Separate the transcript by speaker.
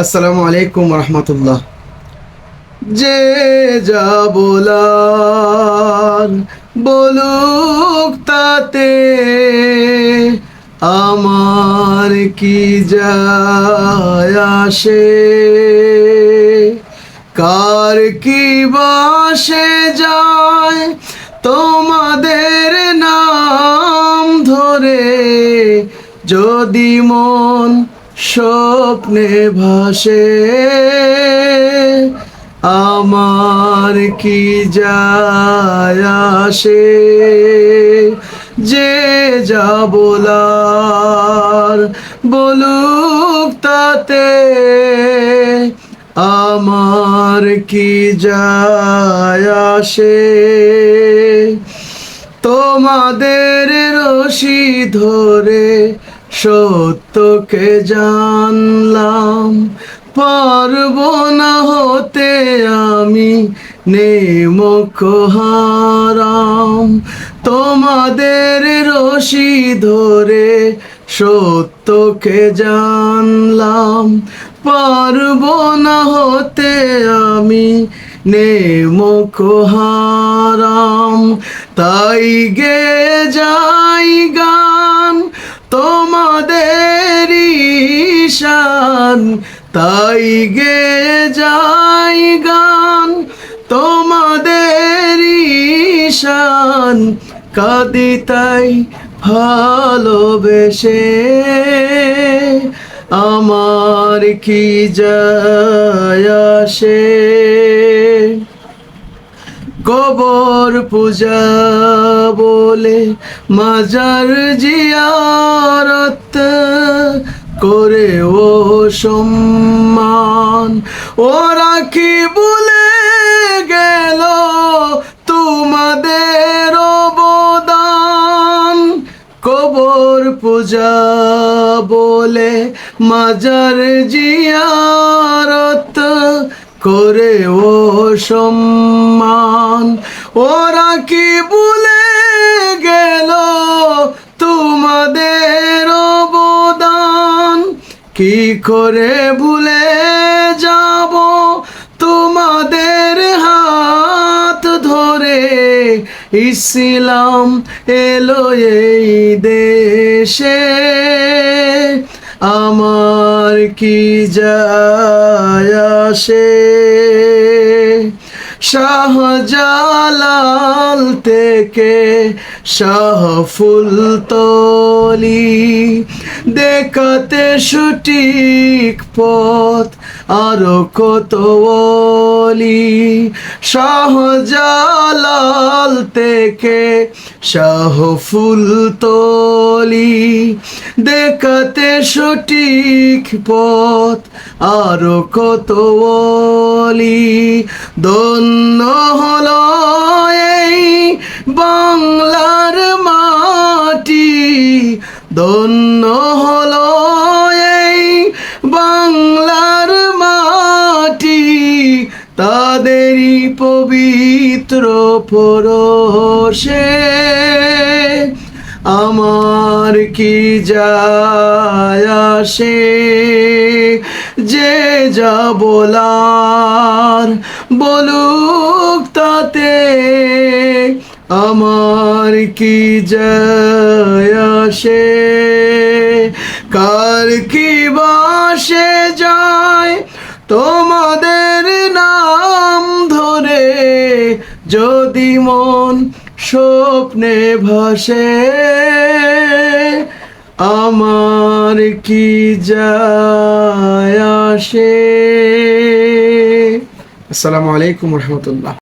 Speaker 1: আসসালামু আলাইকুম রহমতুল্লাহ। যে যা বলার বলুক তাতে আমার কি যায় আসে, কার কি বাসে যায় তোমাদের নাম ধরে, যদি মন স্বপ্নে ভাসে আমার কি যায় আসে। যে যা বলার বলুক তাতে আমার কি যায় আসে। তোমাদের রশি ধরে সত্যকে জানলাম, পারব না হতে আমি নেমক হারাম। তোমাদের রশি ধরে সত্যকে জানলাম, পারব না হতে আমি নেমক হারাম। তাই গে যাই গান তোমাদের ঈশান, তাই গে যাই গান তোমাদের ঈশান। কাঁদি তাই ভালোবেসে আমার কি যায় আসে। কবর পূজা বলে মাজার জিয়ারত করে ও সম্মান, ওরা কি ভুলে গেল তোমাদের অবদান। কবর পূজা বলে মাজার জিয়ারত করে ও সম্মান, ওরা কি ভুলে গেল তোমাদের অবদান। কি করে ভুলে যাব তোমাদের হাত ধরে, ইসলাম এলো এই দেশে আমার কি যায় আসে। শাহজালাল থেকে শাহ ফুলতলি দেখাতে সঠিক পথ আরো কত ওলি। শাহজালাল থেকে শাহ ফুলতলি দেখাতে সঠিক পথ আরো কত ওলি। ধন্য হলো এই বাংলার মাটি, ধন্য হলো এই বাংলার মাটি, তাদেরই পবিত্র পরশে আমার কি যায় আসে। যে যা বলার বলুক তাতে আমার কি যায় আসে। কার কি বাসে যায় তোমাদের নাম ধরে, যদি মন স্বপ্নে ভাসে আমার কি যায় আসে। আসসালামু আলাইকুম রহমতুল্লাহ।